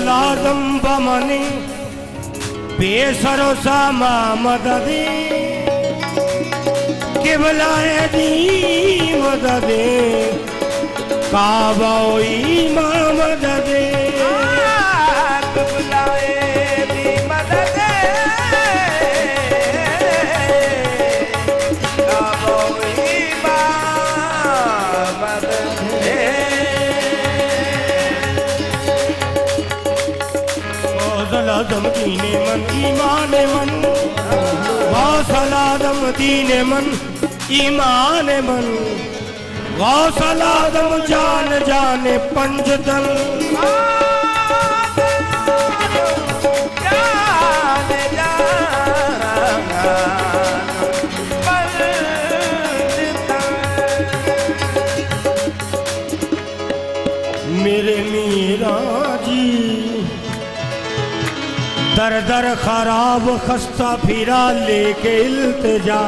गौसलादम बमनी बेसरो सामा मददे किबलाए दी मददे काबाई मां मददे किबलाए दी मददे काबाई मां मददे गौसलादम दीने मन ईमान मन गौसलादम दीने मन ईमान मन गौसलादम जान जाने पंजतन मेरे मीरा जी दर दर खराब खस्ता फिरा लेके इल्तिजा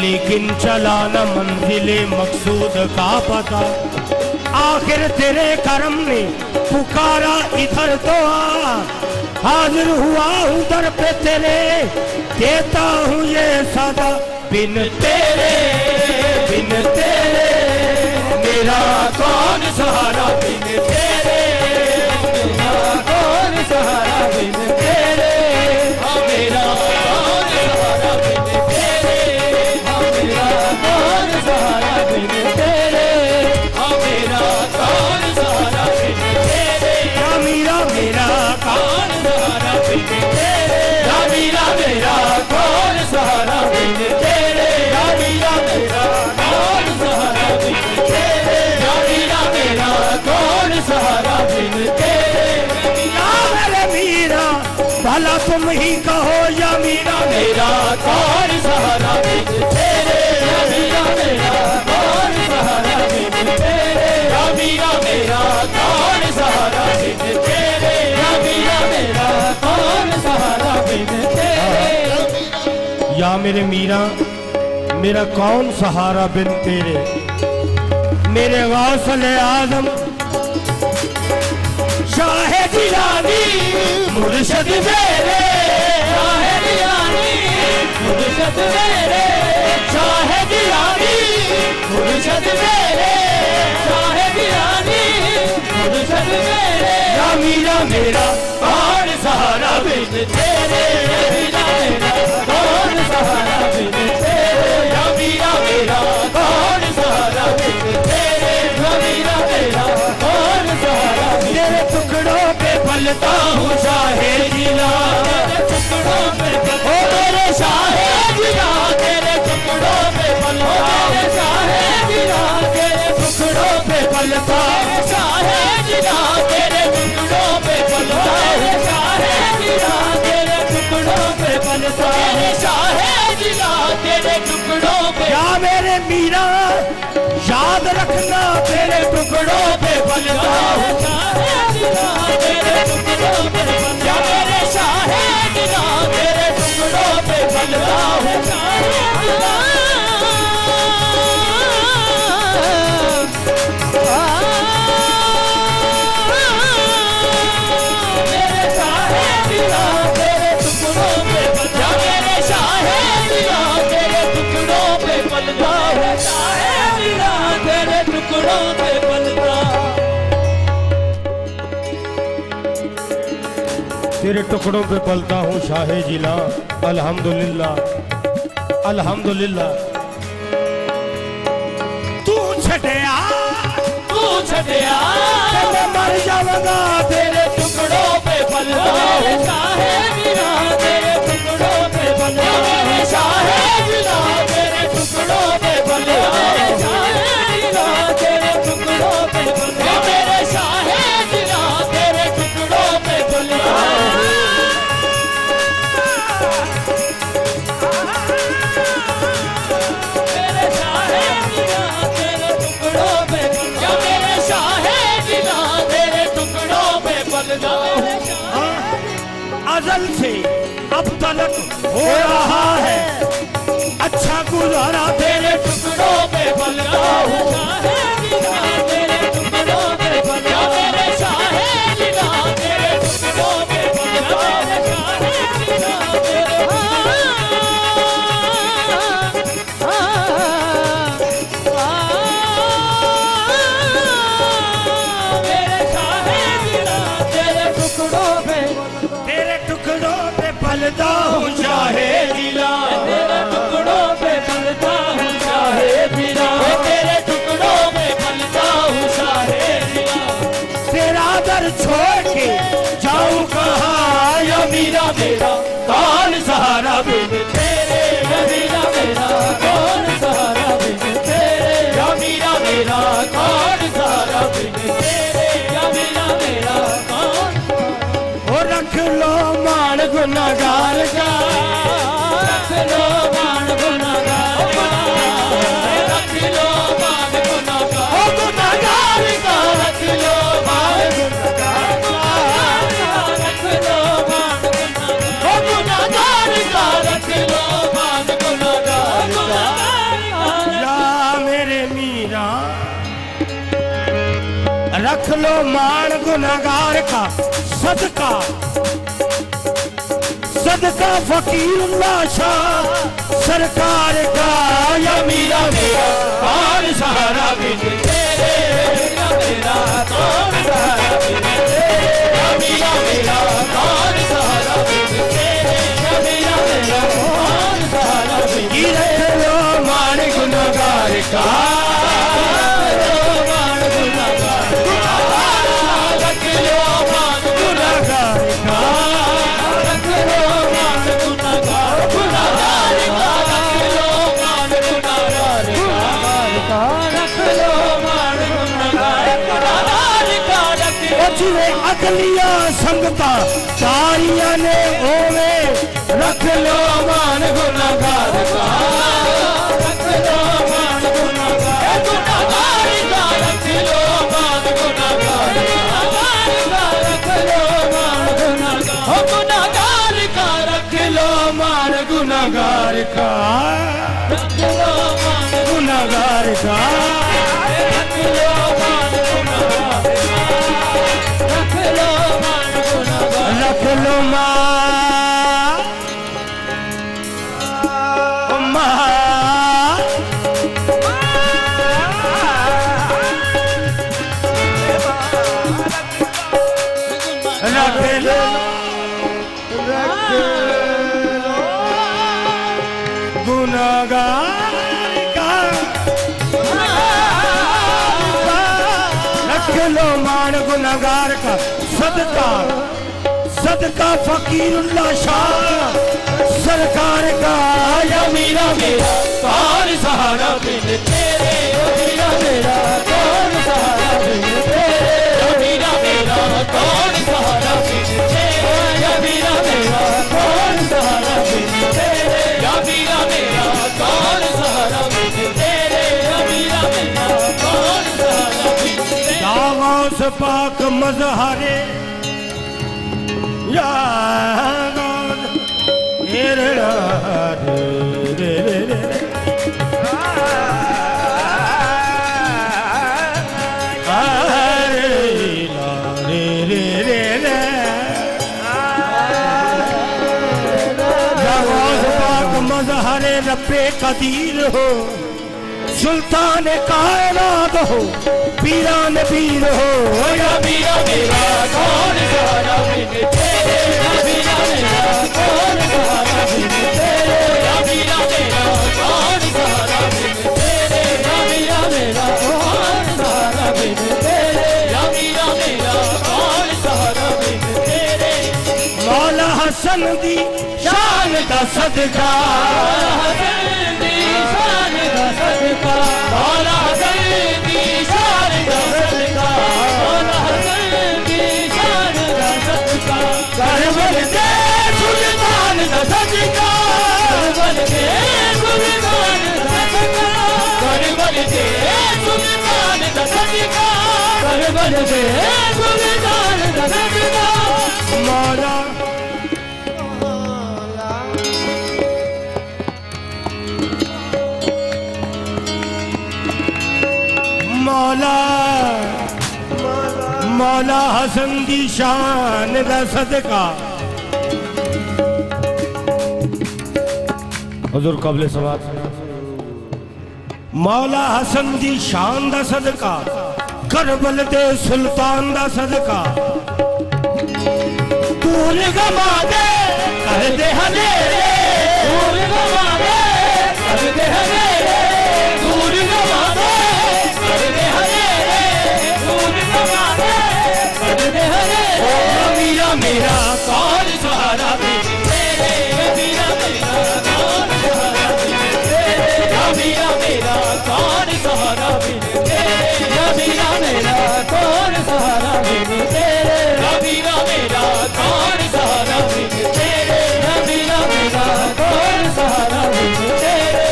लेकिन चला न मंजिले मकसूद का पता आखिर तेरे करम ने पुकारा इधर तो आ हाजिर हुआ हूँ दर पे तेरे देता हूँ ये सदा बिन तेरे मेरा कौन सहारा बिन तेरे मेरा कौन सहारा बिन तेरे मेरा कौन सहारा बिन तेरे मेरा कौन सहारा बिन तेरे मेरा कौन सहारा बिन तेरे मेरा कौन सहारा बिन तेरे मेरा कौन सहारा बिन तेरे मेरा कौन सहारा बिन तेरे मेरा कौन सहारा बिन तेरे मेरे मीरा भला तुम ही कहो या मीरा मेरा कौन सहारा बिन तेरे मेरा कौन सहारा बिन तेरे मेरा कौन सहारा बिन तेरे मेरा कौन सहारा बिन तेरे या मेरे मीरा मेरा कौन सहारा बिन तेरे मेरे गौसले आजम शाह जिलानी मुर्शद मेरे शाह जिलानी मुर्शद मेरे शाह जिलानी मुर्शद मेरे शाह जिलानी मुर्शद मेरे या मीरा मेरा कौन सहारा बिन तेरे मेरा कौन सहारा बिन तेरे या मीरा मेरा कौन सहारा बिन तेरे मेरा कौन सहारा तेरे टुकड़ों पे पलता हूँ शाहे जिला तेरे टुकड़ों पे ओ मेरे शाहे जिला तेरे टुकड़ों पे पलता हूँ शाहे जिला तेरे टुकड़ों पे पलता हूँ शाहे जिला तेरे टुकड़ों पे पलता हूँ शाहे जिला तेरे टुकड़ों पे पलता हूँ शाहे जिला तेरे टुकड़ों पे या मेरे मीरा याद रखना तेरे टुकड़ों पे पलता हूँ शाहे जिला तेरे टुकड़ों पे पलता या मेरे शाहे जिला तेरे टुकड़ों पे पलता हूँ शाहे जिला मेरे शाहे जिला तेरे टुकड़ों पे पलता मेरे शाहे जिला तेरे टुकड़ों पे पलता हूँ शाहे जिला तेरे टुकड़ों पे पलता तेरे टुकड़ों पे पलता हूँ शाहे जिला अल्हम्दुलिल्लाह अल्हम्दुलिल्लाह तू छड़िया मैं मर जाऊंगा तेरे टुकड़ों पे पलता हूँ शाहे जिला तेरे टुकड़ों पे पलता हूँ शाहे जिला तेरे टुकड़ों पे पलता हूँ शाहे जिला तेरे टुकड़ों पे पलता मेरे शाहे जिला तेरे टुकड़ों पे पलता मेरे शाहे जिला तेरे टुकड़ों पे पलता मेरे शाहे जिला तेरे टुकड़ों पे पलता अज़ल से अब तलक हो रहा है अच्छा गुजारा तेरे टुकड़ों पे पलता हूँ शाहे जिला तेरे टुकड़ों पे पलता मेरे शाहे जिला पलता हूँ चाहे जिला, तेरे टुकड़ों पे पलता हूँ चाहे जिला, तेरे टुकड़ों पे पलता हूँ चाहे जिला। तेरा दर छोड़ के जाऊँ कहाँ या मीरा मेरा कौन सहारा बिन तेरे, या मीरा मेरा कौन सहारा बिन तेरे, या मीरा मेरा कौन सहारा बिन तेरे, या मीरा मेरा कौन। ओ रख लो मान गुनाहगार का, रख लो मान गुनाहगार का, रख लो मान गुनाहगार, ओ गुनाहगार का रख लो मान गुनाहगार का, रख लो मान गुनाहगार, ओ गुनाहगार का रख लो मान गुनाहगार का। या मेरे मीरा रख लो मान गुनाहगार का, सदका सदका फकीरुल्लाह शाह सरकार का, या मीरा मेरा कौन सहारा बिन तेरे, या मेरा कौन सहारा बिन तेरे, या मीरा मेरा कौन सहारा बिन तेरे, या मीरा मेरा कौन सहारा बिन तेरे। रख लो मान गुनाहगार का, अगलिया संगता सारिया ने ओवे रख लो मान गुनाहगार का, रख लो मान गुनाहगार, गुनाहगार का रख लो मान गुनाहगार का, रख लो मान गुनाहगार, ओ गुनाहगार का रख लो मान गुनाहगार का, रख लो मान गुनाहगार का, रख लो मान गुनाहगार, रख लो मान गुनाहगार, रख लो गुनाहगार का, रख लो मान गुनाहगार का, सदका सदका फकीरुल्लाह शाह सरकार का, या मीरा मेरा कौन सहारा बिन तेरे, या मीरा मेरा कौन सहारा बिन तेरे, या मीरा मेरा कौन सहारा बिन तेरे, या मीरा मेरा कौन सहारा बिन तेरे, या मीरा मेरा कौन सहारा बिन तेरे, या मीरा मेरा कौन सहारा बिन तेरे। दावों से पाक मज़हरे या गौर रे रे रे रे मज़हरे रब्बे कदीर हो, सुल्तान कायनात हो, पीरान पीर हो, या मीरा मेरा कौन सहारा बिन तेरे, या मीरा मेरा कौन सहारा बिन तेरे, या मीरा मेरा कौन सहारा बिन तेरे, या मीरा मेरा कौन सहारा बिन तेरे, या मीरा मेरा कौन सहारा बिन तेरे। मौला हसन दी शान दा सदका, हसन दी शान दा सदका, मौला हसन दी शान दा सदका, मौला हसन दी शान दा सदका, करबल दे सुल्तान दा सदका, करबल दे सुल्तान दा सदका, करबल दे सुल्तान दा सदका, करबल दे सुल्तान दा सदका। मौला मौला मौला हसन दी शान दा सदका। हुजूर कबले सवाल। मौला हसन दी शान दा सदका, करबल दे सुल्तान दा सदका, तू फूल गमा दे कर दे हनेरे फूल गमा दे कर दे हनेरे फूल गमा दे कर दे हनेरे फूल गमा दे कर दे हनेरे मीरा मेरा कौन सहारा बिन तेरे मीरा मेरा कौन सहारा बिन तेरे मीरा मेरा कौन सहारा बिन तेरे मीरा मेरा कौन सहारा बिन तेरे मीरा मेरा कौन सहारा बिन तेरे मीरा मेरा कौन सहारा बिन तेरे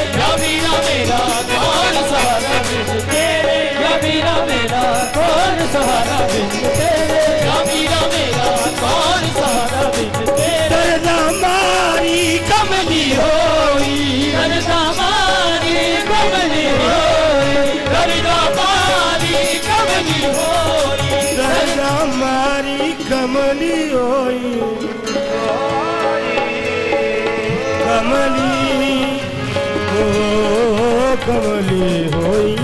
मीरा मेरा कौन सहारा बिन तेरे मीरा मेरा कौन सहारा बिन तेरे मीरा मेरा कौन सहारा बिन तेरे दर्दा मारी कमली होई दर्दा मारी कमली होई दर्दा मारी कमली होई दर्दा मारी कमली होई कमली ओ कमली होई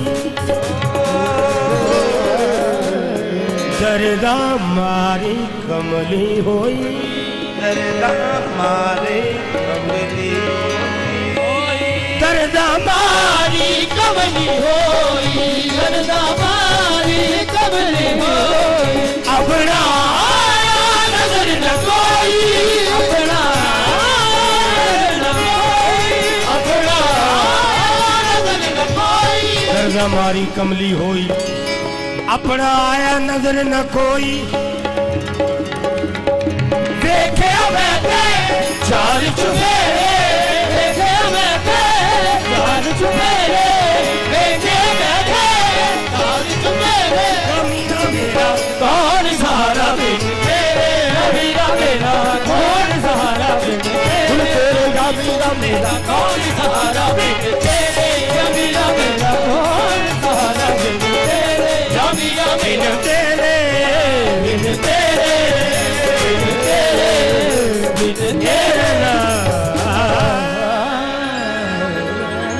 दर्दा मारी कमली होई दर्दा मारे कमली दर्दा मारी कमली होई दर्दा मारी कमली होई अपना नजर न कोई अपना नजर न कोई अपना नजर न कोई दर्दा मारी कमली होई अपना आया नजर न कोई देखे बैठे चार चुफेरे देखे बैठे चार चुफेरे देखे बैठे चार चुफेरे मीरा मेरा कौन सहारा बिन तेरे मीरा मेरा कौन सहारा बिन तेरे मीरा मेरा कौन सहारा बिन तेरे